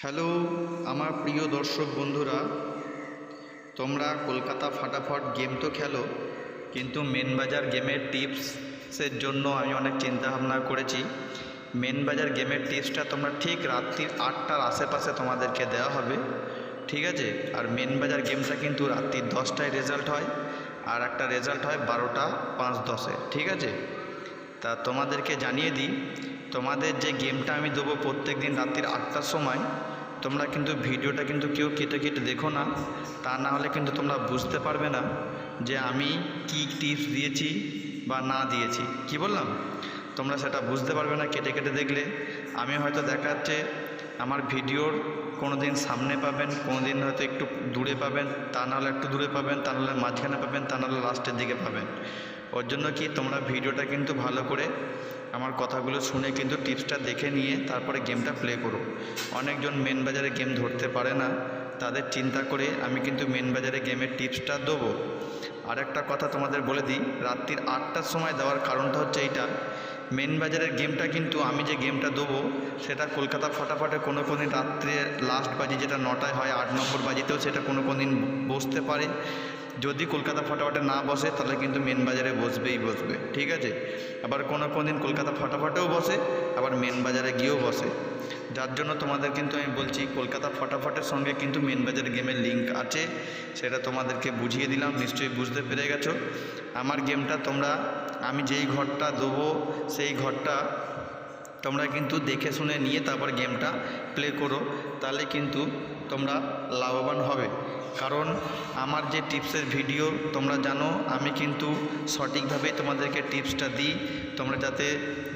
Hello আমার প্রিয় দর্শক বন্ধুরা, তোমরা কলকাতা ফাটাফট গেম তো খেলো, কিন্তু মেন বাজার গেমের টিপসের জন্য আমি অনেক চিন্তা ভাবনা করেছি। মেন বাজার গেমের টিপসটা তোমরা ঠিক রাত্রির 8টার আশেপাশে তোমাদেরকে দেওয়া হবে, ঠিক আছে? আর মেন বাজার গেমটা কিন্তু রাত্রির 10টায় রেজাল্ট হয়, আর একটা রেজাল্ট হয় 12টা 5-10-এ, ঠিক আছে? তা তোমাদেরকে জানিয়ে দিই, তোমাদের যে গেমটা আমি দেবো প্রত্যেক দিন রাত্রির 8টার সময়, তোমরা কিন্তু ভিডিওটা কিন্তু কেউ কেটে কেটে দেখো না, তা না হলে কিন্তু তোমরা বুঝতে পারবে না যে আমি কি টিপস দিয়েছি বা না দিয়েছি। কি বললাম? তোমরা সেটা বুঝতে পারবে না কেটে কেটে দেখলে। আমি হয়তো দেখা যাচ্ছে আমার ভিডিওর কোনো দিন সামনে পাবেন, কোনো দিন হয়তো একটু দূরে পাবেন, তা নাহলে একটু দূরে পাবেন, তা নাহলে মাঝখানে পাবেন, তা নাহলে লাস্টের দিকে পাবেন। ওর জন্য কি তোমরা ভিডিওটা কিন্তু ভালো করে আমার কথাগুলো শুনে কিন্তু টিপসটা দেখে নিয়ে তারপরে গেমটা প্লে করো। অনেকজন মেন বাজারে গেম ধরতে পারে না, তাদের চিন্তা করে আমি কিন্তু মেন বাজারে গেমের টিপসটা দেবো। আর একটা কথা তোমাদের বলে দিই, রাত্রির 8টার সময় দেওয়ার কারণটা হচ্ছে এইটা, মেন বাজারের গেমটা কিন্তু আমি যে গেমটা দেবো সেটা কলকাতা ফটাফটে কোনো দিন রাত্রে লাস্ট বাজি যেটা 9টায় হয়, 8 নম্বর বাজিতেও সেটা কোনো দিন বসতে পারে। যদি কলকাতা ফটাফটে না বসে তাহলে কিন্তু মেন বাজারে বসবেই বসবে, ঠিক আছে? আবার কোনো দিন কলকাতা ফটাফটেও বসে, আবার মেন বাজারে গিয়েও বসে। যার জন্য তোমাদের কিন্তু আমি বলছি কলকাতা ফটাফটের সঙ্গে কিন্তু মেন বাজার গেমের লিঙ্ক আছে, সেটা তোমাদেরকে বুঝিয়ে দিলাম, নিশ্চয়ই বুঝতে পেরে গেছো। আমার গেমটা তোমরা, আমি যেই ঘরটা দেবো সেই ঘরটা তোমরা কিন্তু দেখে শুনে নিয়ে তারপর গেমটা প্লে করো, তাহলে কিন্তু তোমরা লাভবান হবে। কারণ আমার যে টিপসের ভিডিও তোমরা জানো, আমি কিন্তু সঠিকভাবেই তোমাদেরকে টিপসটা দিই, তোমরা যাতে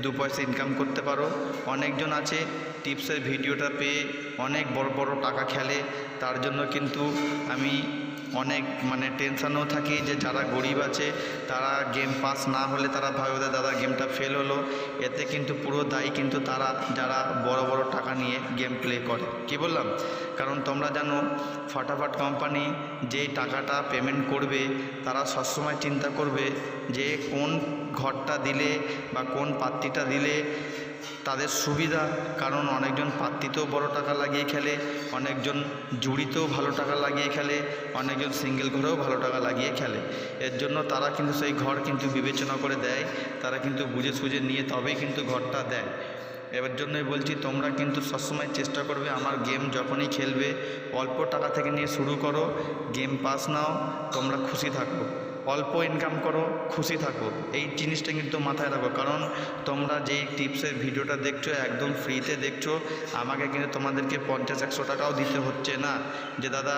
2 পয়সা ইনকাম করতে পারো। অনেকজন আছে টিপসের ভিডিওটা পেয়ে অনেক বড় বড় টাকা খেলে, তার জন্য কিন্তু আমি অনেক টেনশানেও থাকি যে যারা গরিব আছে তারা গেম পাস না হলে তারা ভাবে দাদা গেমটা ফেল হলো। এতে কিন্তু পুরো দায়ী কিন্তু তারা যারা বড় বড় টাকা নিয়ে গেম প্লে করে। কি বললাম? কারণ তোমরা জানো ফটাফট কোম্পানি যেই টাকাটা পেমেন্ট করবে তারা সবসময় চিন্তা করবে যে কোন ঘরটা দিলে বা কোন পাত্রীটা দিলে তাদের সুবিধা। কারণ অনেকজন পাত্রীতেও বড় টাকা লাগিয়ে খেলে, অনেকজন জুড়িতেও ভালো টাকা লাগিয়ে খেলে, অনেকজন সিঙ্গেল ঘরেও ভালো টাকা লাগিয়ে খেলে। এর জন্য তারা কিন্তু সেই ঘর কিন্তু বিবেচনা করে দেয়, তারা কিন্তু বুঝে সুঝে নিয়ে তবেই কিন্তু ঘরটা দেয়। এবার জন্যই বলছি তোমরা কিন্তু সবসময় চেষ্টা করবে আমার গেম যখনই খেলবে অল্প টাকা থেকে নিয়ে শুরু করো, গেম পাস নাও, তোমরা খুশি থাকো, অল্প ইনকাম করো, খুশি থাকো। এই জিনিসটা কিন্তু মাথায় রাখো। কারণ তোমরা যেই টিপসের ভিডিওটা দেখছো একদম ফ্রিতে দেখছো, আমাকে কিন্তু তোমাদেরকে 50-100 টাকাও দিতে হচ্ছে না যে দাদা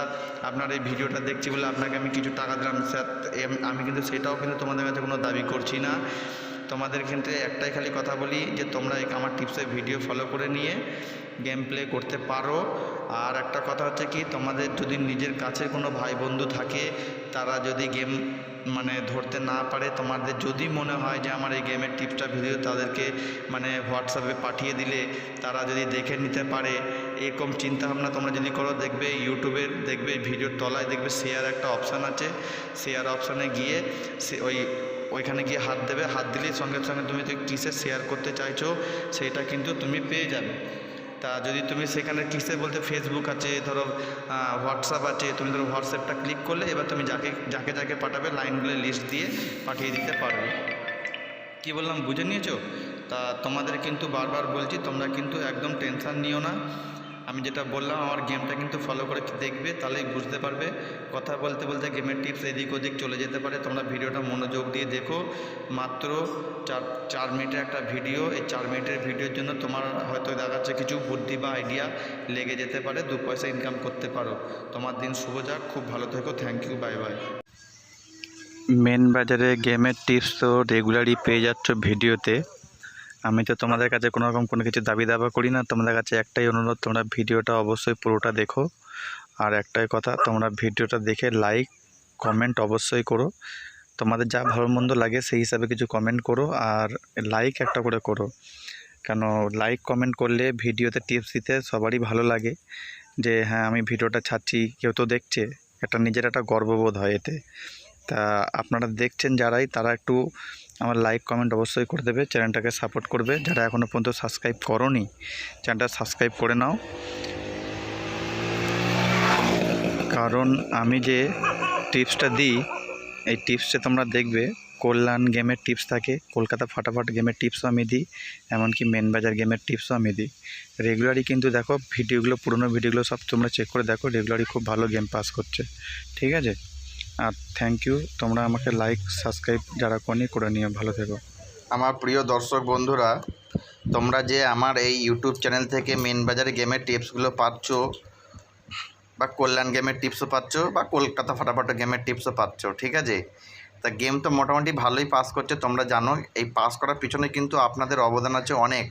আপনার এই ভিডিওটা দেখছি বলে আপনাকে আমি কিছু টাকা দিলাম স্যার। আমি কিন্তু সেটাও কিন্তু তোমাদের কাছে কোনো দাবি করছি না। তোমাদের ক্ষেত্রে একটাই খালি কথা বলি যে তোমরা আমার টিপসের ভিডিও ফলো করে নিয়ে গেম প্লে করতে পারো। আর একটা কথা হচ্ছে কি, তোমাদের যদি নিজের কাছের কোনো ভাই বন্ধু থাকে, তারা যদি গেম ধরতে না পারে, তোমাদের যদি মনে হয় যে আমার এই গেমের টিপসটা ভিডিও তাদেরকে হোয়াটসঅ্যাপে পাঠিয়ে দিলে তারা যদি দেখে নিতে পারে, এরকম চিন্তাভাবনা তোমরা যদি করো, দেখবে ইউটিউবের দেখবে ভিডিওর তলায় দেখবে শেয়ার একটা অপশান আছে, শেয়ার অপশানে গিয়ে ওইখানে গিয়ে হাত দেবে, হাত দিলেই সঙ্গে সঙ্গে তুমি কিসে শেয়ার করতে চাইছো সেটা কিন্তু তুমি পেয়ে যাবে। তা যদি তুমি সেখানে কিসে বলতে ফেসবুক আছে, ধরো হোয়াটসঅ্যাপ আছে, তুমি ধরো হোয়াটসঅ্যাপটা ক্লিক করলে এবার তুমি যাকে যাকে পাঠাবে লাইনগুলো লিস্ট দিয়ে পাঠিয়ে দিতে পারবে। কি বললাম বুঝে নিয়েছো? তা তোমাদের কিন্তু বারবার বলছি তোমরা কিন্তু একদম টেনশান নিও না। আমি যেটা বললাম আমার গেমটা কিন্তু ফলো করে দেখবে, তাহলেই বুঝতে পারবে। কথা বলতে বলতে গেমের টিপস এদিক ওদিক চলে যেতে পারে। তোমরা ভিডিওটা মনোযোগ দিয়ে দেখো, মাত্র 4 মিনিটের একটা ভিডিও। এই 4 মিনিটের ভিডিওর জন্য তোমার হয়তো দেখাচ্ছে কিছু বুদ্ধি বা আইডিয়া লেগে যেতে পারে, 2 পয়সা ইনকাম করতে পারো। তোমার দিন শুভ যাক, খুব ভালো থেকো, thank you, bye bye. Main বাজারে গেমের টিপস তো রেগুলারই পেয়ে যাচ্ছ ভিডিওতে। আমি তো তোমাদের কাছে কোনো রকম কোনো কিছু দাবি দাবা করি না, তোমাদের কাছে একটাই অনুরোধ, তোমরা ভিডিওটা অবশ্যই পুরোটা দেখো। আর একটাই কথা, তোমরা ভিডিওটা দেখে লাইক কমেন্ট অবশ্যই করো, তোমাদের যা ভালো মন্দ লাগে সেই হিসাবে কিছু কমেন্ট করো, আর লাইক একটা করে করো। কেন লাইক কমেন্ট করলে ভিডিওতে টিপস দিতে সবারই ভালো লাগে, যে হ্যাঁ আমি ভিডিওটা ছাড়ছি, কেউ তো দেখছে, নিজের একটা গর্ববোধ হয় এতে। তা আপনারা দেখছেন যারাই, তারা একটু আমার লাইক কমেন্ট অবশ্যই করে দেবে, চ্যানেলটাকে সাপোর্ট করবে। যারা এখনও পর্যন্ত সাবস্ক্রাইব করোনি, চ্যানেলটা সাবস্ক্রাইব করে নাও। কারণ আমি যে টিপসটা দিই এই টিপসে তোমরা দেখবে কল্যাণ গেমের টিপস থাকে, কলকাতা ফাটাফাট গেমের টিপসও আমি দিই, এমনকি মেন বাজার গেমের টিপসও আমি দিই। রেগুলারই কিন্তু দেখো ভিডিওগুলো, পুরোনো ভিডিওগুলো সব তোমরা চেক করে দেখো, রেগুলারই খুব ভালো গেম পাস করছে। ঠিক আছে, আর থ্যাংক ইউ, তোমরা আমাকে লাইক সাবস্ক্রাইব যারা করে নিও। ভালো থেকো। আমার প্রিয় দর্শক বন্ধুরা, তোমরা যে আমার এই ইউটিউব চ্যানেল থেকে মেন বাজারে গেমের টিপসগুলো পাচ্ছ, বা কল্যাণ গেমের টিপসও পাচ্ছ, বা কলকাতা ফাটাফাট গেমের টিপসও পাচ্ছ, ঠিক আছে। তা গেম তো মোটামুটি ভালোই পাস করছে, তোমরা জানো। এই পাস করার পিছনে কিন্তু আপনাদের অবদান আছে অনেক।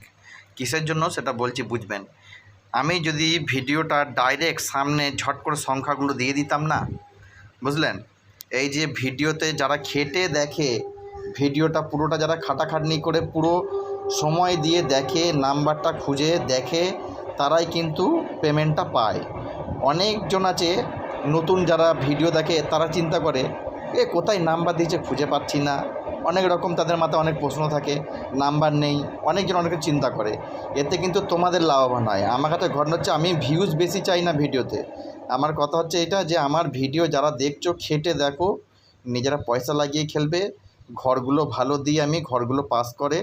কিসের জন্য সেটা বলছি, বুঝবেন। আমি যদি ভিডিওটা ডাইরেক্ট সামনে ঝট করে সংখ্যাগুলো দিয়ে দিতাম না, বুঝলেন, এই যে ভিডিওতে যারা খেটে দেখে, ভিডিওটা পুরোটা যারা খাটাখাটনি করে পুরো সময় দিয়ে দেখে, নাম্বারটা খুঁজে দেখে, তারাই কিন্তু পেমেন্টটা পায়। অনেকজন আছে নতুন যারা ভিডিও দেখে, তারা চিন্তা করে কোথায় নাম্বার দিয়েছে খুঁজে পাচ্ছি না, অনেক রকম তাদের মাথায় অনেক প্রশ্ন থাকে, নাম্বার নেই, অনেকজন অনেকে চিন্তা করে। এতে কিন্তু তোমাদের লাভবান হয়। আমার কাছে ঘটনা হচ্ছে, আমি ভিউজ বেশি চাই না ভিডিওতে। আমার কথা হচ্ছে এটা, যে আমার ভিডিও যারা দেখছো খেটে দেখো, নিজেরা পয়সা লাগিয়ে খেলবে, ঘরগুলো ভালো দিয়ে আমি ঘরগুলো পাস করে,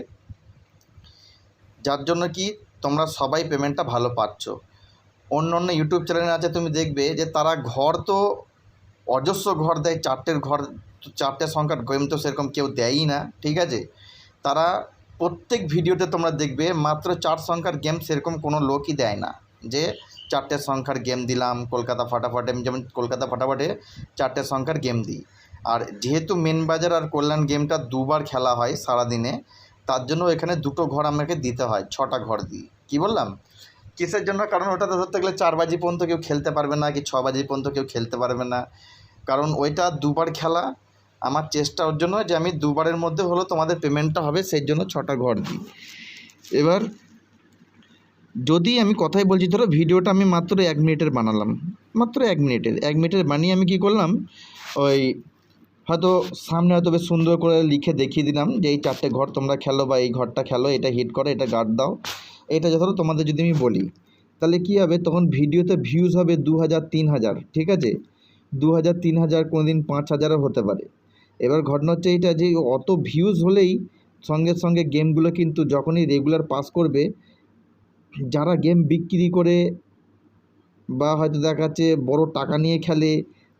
যার জন্য কি তোমরা সবাই পেমেন্টটা ভালো পাচ্ছ। অন্য অন্য ইউটিউব চ্যানেল আছে, তুমি দেখবে যে তারা ঘর তো অজস্র ঘর দেয়, চারটে সংখ্যার গেম তো সেরকম কেউ দেয়ই না, ঠিক আছে। তারা প্রত্যেক ভিডিওতে তোমরা দেখবে মাত্র 4 সংখ্যার গেম, সেরকম কোনো লোকই দেয় না যে 4টে সংখ্যার গেম দিলাম। কলকাতা ফাটাফাটে, যেমন কলকাতা ফাটাফাটে 4টে সংখ্যার গেম দিই। আর যেহেতু মেন বাজার আর কল্যাণ গেমটা দুবার খেলা হয় সারাদিনে, তার জন্য এখানে 2টো ঘর আমাকে দিতে হয়, 6টা ঘর দিই। কি বললাম, কিসের জন্য? কারণ ওটাতে ধরতে গেলে 4 বাজি পর্যন্ত কেউ খেলতে পারবে না, কি 6 বাজি পর্যন্ত কেউ খেলতে পারবে না, কারণ ওইটা দুবার খেলা। আমার চেষ্টা ওর জন্য যে আমি দুবারের মধ্যে হলো তোমাদের পেমেন্টটা হবে, সেই জন্য 6টা ঘর দিই। এবার যদি আমি কথাই বলছি, ধরো ভিডিওটা আমি মাত্র 1 মিনিটের বানালাম, মাত্র 1 মিনিটের বানিয়ে আমি কি করলাম, ওই হয়তো সামনে হয়তো বেশ সুন্দর করে লিখে দেখিয়ে দিলাম যে এই 4টে ঘর তোমরা খেলো, বা এই ঘরটা খেলো, এটা হিট করো, এটা গার্ড দাও। এটা ধরো তোমাদের যদি আমি বলি, তাহলে কী হবে, তখন ভিডিওতে ভিউজ হবে 2000 3000, ঠিক আছে, 2000 3000, কোনো দিন 5000ও হতে পারে। এবার ঘটনা হচ্ছে এইটা, যে অত ভিউজ হলেই সঙ্গে সঙ্গে গেমগুলো কিন্তু যখনই রেগুলার পাস করবে, যারা গেম বিক্রি করে বা হয়তো দেখা যাচ্ছে বড় টাকা নিয়ে খেলে,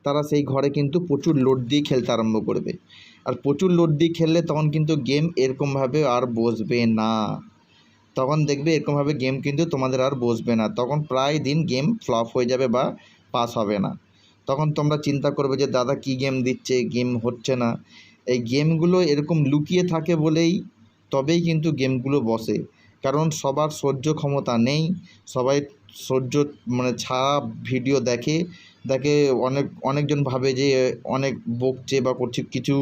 তারা সেই ঘরে কিন্তু প্রচুর লোড দিয়ে খেলতে আরম্ভ করবে। আর প্রচুর লোড দিয়ে খেললে তখন কিন্তু গেম এরকমভাবে আর বসবে না, তখন দেখবে এরকমভাবে গেম কিন্তু তোমাদের আর বসবে না। তখন প্রায় দিন গেম ফ্লপ হয়ে যাবে বা পাস হবে না। তখন তোমরা চিন্তা করবে যে দাদা কী গেম দিচ্ছে, গেম হচ্ছে না। এই গেমগুলো এরকম লুকিয়ে থাকে বলেই তবেই কিন্তু গেমগুলো বসে, কারণ সবার সহ্য ক্ষমতা নেই। সবাই সহ্য ছাড়া ভিডিও দেখে অনেকজন ভাবে যে অনেক বকছে বা করছে কিছু,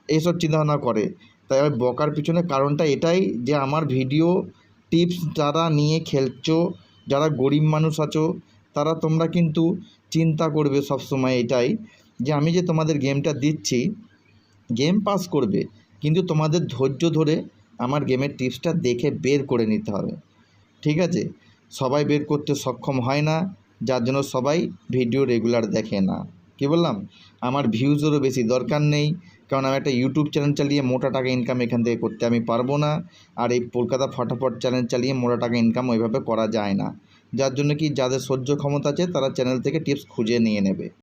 এইসব চিন্তাভাবনা করে। তাই বকার পিছনে কারণটা এটাই, যে আমার ভিডিও টিপস যারা নিয়ে খেলছো, যারা গরিব মানুষ আছো, তারা তোমরা কিন্তু চিন্তা করবে সবসময় এটাই, যে আমি যে তোমাদের গেমটা দিচ্ছি, গেম পাস করবে, কিন্তু তোমাদের ধৈর্য ধরে আমার গেমের টিপসটা দেখে বের করে নিতে হবে, ঠিক আছে। সবাই বের করতে সক্ষম হয় না, যার জন্য সবাই ভিডিও রেগুলার দেখে না। কি বললাম, আমার ভিউজেরও বেশি দরকার নেই, কারণ আমি একটা ইউটিউব চ্যানেল চালিয়ে মোটা টাকা ইনকাম এখান থেকে করতে আমি পারবো না। আর এই কলকাতা ফাটাফট চ্যানেল চালিয়ে মোটা টাকা ইনকাম ওইভাবে করা যায় না, যার জন্য কি যাদের সহ্য ক্ষমতা আছে তারা চ্যানেল থেকে টিপস খুঁজে নিয়ে নেবে।